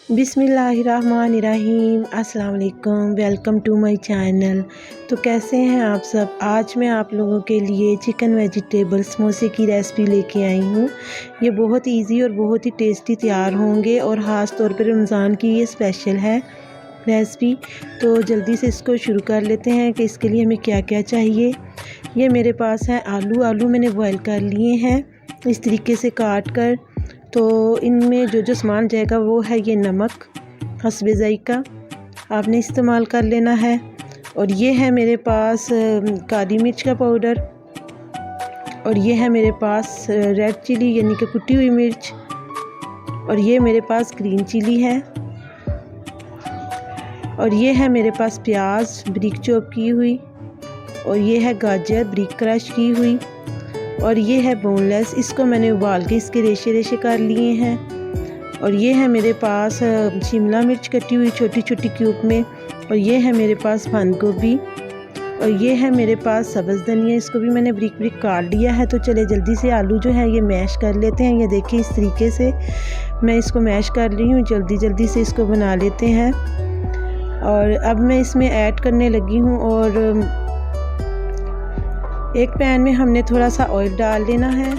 बिस्मिल्लाहिर्रहमानिर्रहीम। अस्सलाम वालेकुम, वेलकम टू माय चैनल। तो कैसे हैं आप सब। आज मैं आप लोगों के लिए चिकन वेजिटेबल समोसे की रेसिपी लेके आई हूँ। ये बहुत इजी और बहुत ही टेस्टी तैयार होंगे और ख़ास तौर पर रमज़ान की ये स्पेशल है रेसिपी। तो जल्दी से इसको शुरू कर लेते हैं कि इसके लिए हमें क्या क्या चाहिए। ये मेरे पास है आलू मैंने बॉयल कर लिए हैं इस तरीके से काट कर। तो इनमें जो सामान जाएगा वो है ये नमक हस्बे ज़ायक़ा आपने इस्तेमाल कर लेना है। और ये है मेरे पास काली मिर्च का पाउडर, और ये है मेरे पास रेड चिली यानी कि कुटी हुई मिर्च, और ये मेरे पास ग्रीन चिली है, और ये है मेरे पास प्याज ब्रिक चॉप की हुई, और ये है गाजर ब्रिक क्रश की हुई, और ये है बोनलेस, इसको मैंने उबाल के इसके रेशे रेशे कर लिए हैं। और ये है मेरे पास शिमला मिर्च कटी हुई छोटी छोटी क्यूब में, और ये है मेरे पास बंद गोभी, और ये है मेरे पास सब्ज़ धनिया, इसको भी मैंने ब्रिक ब्रिक काट लिया है। तो चले जल्दी से आलू जो है ये मैश कर लेते हैं। ये देखिए इस तरीके से मैं इसको मैश कर रही हूँ, जल्दी से इसको बना लेते हैं। और अब मैं इसमें ऐड करने लगी हूँ, और एक पैन में हमने थोड़ा सा ऑयल डाल लेना है,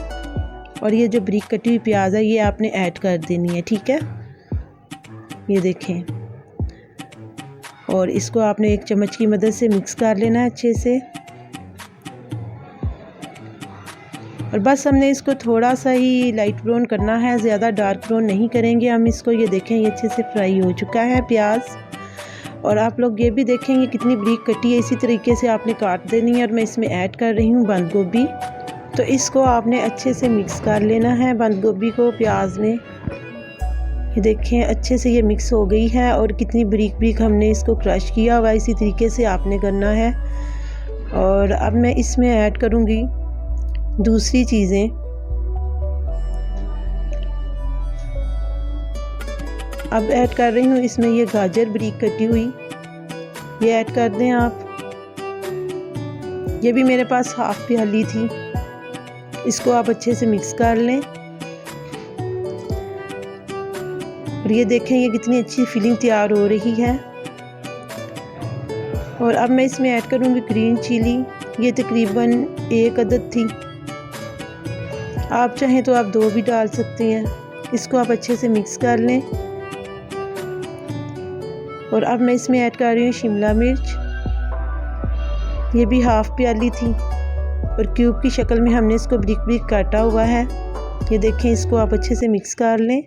और ये जो ब्रिक कटी हुई प्याज है ये आपने ऐड कर देनी है, ठीक है। ये देखें, और इसको आपने एक चम्मच की मदद से मिक्स कर लेना है अच्छे से। और बस हमने इसको थोड़ा सा ही लाइट ब्राउन करना है, ज़्यादा डार्क ब्राउन नहीं करेंगे हम इसको। ये देखें ये अच्छे से फ्राई हो चुका है प्याज। और आप लोग ये भी देखेंगे कितनी ब्रिक कटी है, इसी तरीके से आपने काट देनी है। और मैं इसमें ऐड कर रही हूँ बंद गोभी। तो इसको आपने अच्छे से मिक्स कर लेना है बंद गोभी को प्याज में। ये देखें अच्छे से ये मिक्स हो गई है, और कितनी ब्रिक हमने इसको क्रश किया हुआ, इसी तरीके से आपने करना है। और अब मैं इसमें ऐड करूँगी दूसरी चीज़ें। अब ऐड कर रही हूँ इसमें ये गाजर ब्रिक कटी हुई, ये ऐड कर दें आप। ये भी मेरे पास हाफ प्याली थी, इसको आप अच्छे से मिक्स कर लें। और ये देखें ये कितनी अच्छी फिलिंग तैयार हो रही है। और अब मैं इसमें ऐड करूँगी ग्रीन चिली, ये तकरीबन 1 अदद थी, आप चाहें तो आप 2 भी डाल सकते हैं। इसको आप अच्छे से मिक्स कर लें। और अब मैं इसमें ऐड कर रही हूँ शिमला मिर्च, ये भी हाफ प्याली थी, और क्यूब की शक्ल में हमने इसको ब्रिक ब्रिक काटा हुआ है। ये देखें इसको आप अच्छे से मिक्स कर लें।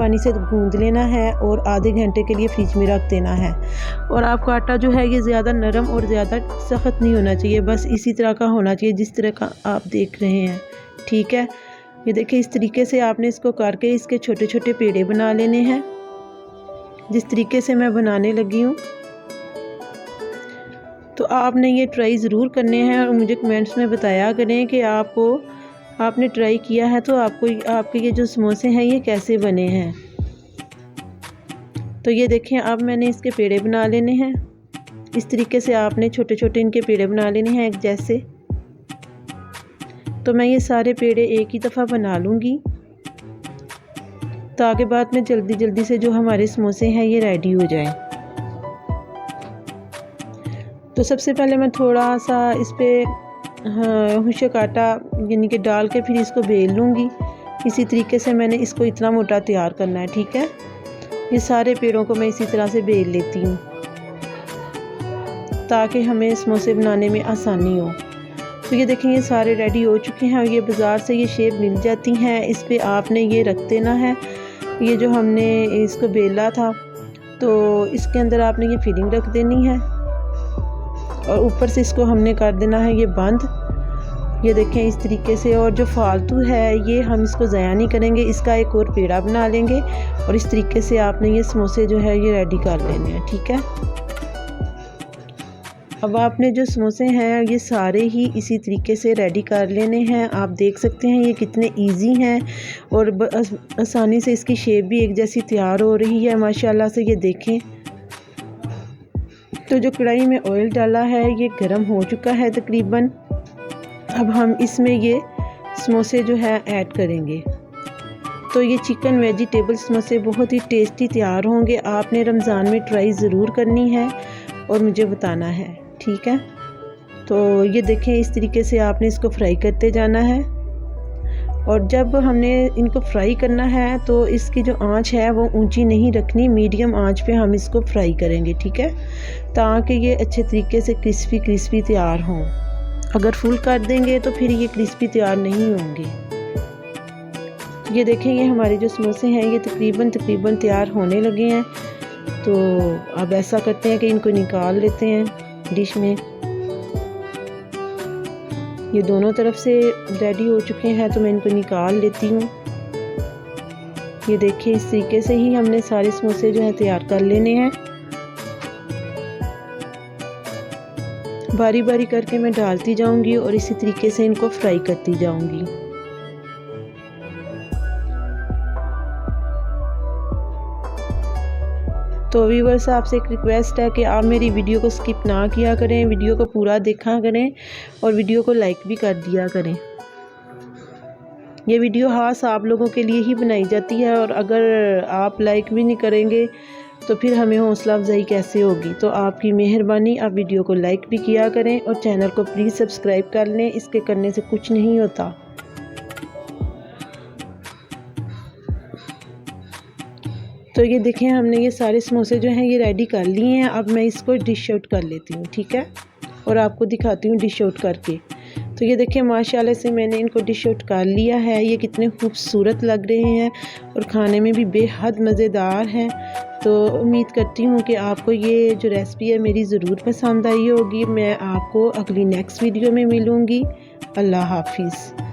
पानी से गूंद लेना है और आधे घंटे के लिए फ्रिज में रख देना है। और आपका आटा जो है ये ज़्यादा नरम और ज़्यादा सख्त नहीं होना चाहिए, बस इसी तरह का होना चाहिए जिस तरह का आप देख रहे हैं। ठीक है, ये देखिए इस तरीके से आपने इसको करके इसके छोटे छोटे पेड़े बना लेने हैं, जिस तरीके से मैं बनाने लगी हूँ। तो आपने ये ट्राई ज़रूर करने हैं और मुझे कमेंट्स में बताया करें कि आपने ट्राई किया है तो आपके ये जो समोसे हैं ये कैसे बने हैं। तो ये देखें, अब मैंने इसके पेड़े बना लेने हैं। इस तरीके से आपने छोटे छोटे इनके पेड़े बना लेने हैं एक जैसे। तो मैं ये सारे पेड़े एक ही दफ़ा बना लूँगी ताकि बाद में जल्दी जल्दी से जो हमारे समोसे हैं ये रेडी हो जाएं। तो सबसे पहले मैं थोड़ा सा इस पर खुशक आटा यानी कि डाल के फिर इसको बेल लूँगी। इसी तरीके से मैंने इसको इतना मोटा तैयार करना है। ठीक है, ये सारे पेड़ों को मैं इसी तरह से बेल लेती हूँ ताकि हमें समोसे बनाने में आसानी हो। तो ये देखें ये सारे रेडी हो चुके हैं और ये बाज़ार से ये शेप मिल जाती हैं। इस पे आपने ये रख देना है, ये जो हमने इसको बेला था तो इसके अंदर आपने ये फिलिंग रख देनी है और ऊपर से इसको हमने कर देना है ये बंद। ये देखें इस तरीके से। और जो फालतू है ये हम इसको ज़ाया नहीं करेंगे, इसका एक और पेड़ा बना लेंगे और इस तरीके से आपने ये समोसे जो है ये रेडी कर लेने हैं। ठीक है, अब आपने जो समोसे हैं ये सारे ही इसी तरीके से रेडी कर लेने हैं। आप देख सकते हैं ये कितने इजी हैं और आसानी से इसकी शेप भी एक जैसी तैयार हो रही है माशाल्लाह से। ये देखें, तो जो कढ़ाई में ऑयल डाला है ये गर्म हो चुका है तकरीबन। अब हम इसमें ये समोसे जो है ऐड करेंगे। तो ये चिकन वेजिटेबल समोसे बहुत ही टेस्टी तैयार होंगे। आपने रमज़ान में ट्राई ज़रूर करनी है और मुझे बताना है। ठीक है, तो ये देखें इस तरीके से आपने इसको फ्राई करते जाना है। और जब हमने इनको फ्राई करना है तो इसकी जो आंच है वो ऊंची नहीं रखनी, मीडियम आंच पे हम इसको फ्राई करेंगे। ठीक है, ताकि ये अच्छे तरीके से क्रिस्पी क्रिस्पी तैयार हों। अगर फुल कर देंगे तो फिर ये क्रिस्पी तैयार नहीं होंगे। ये देखें ये हमारे जो समोसे हैं ये तकरीबन तैयार होने लगे हैं। तो अब ऐसा करते हैं कि इनको निकाल लेते हैं डिश में। ये दोनों तरफ से रेडी हो चुके हैं तो मैं इनको निकाल लेती हूँ। ये देखिए इस तरीके से ही हमने सारे समोसे जो है तैयार कर लेने हैं। बारी बारी करके मैं डालती जाऊंगी और इसी तरीके से इनको फ्राई करती जाऊंगी। तो व्यूअर्स आपसे एक रिक्वेस्ट है कि आप मेरी वीडियो को स्किप ना किया करें, वीडियो को पूरा देखा करें और वीडियो को लाइक भी कर दिया करें। ये वीडियो खास आप लोगों के लिए ही बनाई जाती है और अगर आप लाइक भी नहीं करेंगे तो फिर हमें हौसला अफजाई कैसे होगी। तो आपकी मेहरबानी, आप वीडियो को लाइक भी किया करें और चैनल को प्लीज़ सब्सक्राइब कर लें, इसके करने से कुछ नहीं होता। तो ये देखें हमने ये सारे समोसे जो हैं ये रेडी कर लिए हैं। अब मैं इसको डिश आउट कर लेती हूँ। ठीक है, और आपको दिखाती हूँ डिश आउट करके। तो ये देखें माशाल्लाह से मैंने इनको डिश आउट कर लिया है। ये कितने खूबसूरत लग रहे हैं और खाने में भी बेहद मज़ेदार हैं। तो उम्मीद करती हूँ कि आपको ये जो रेसिपी है मेरी ज़रूर पसंद आई होगी। मैं आपको अगली नेक्स्ट वीडियो में मिलूँगी। अल्लाह हाफिज़।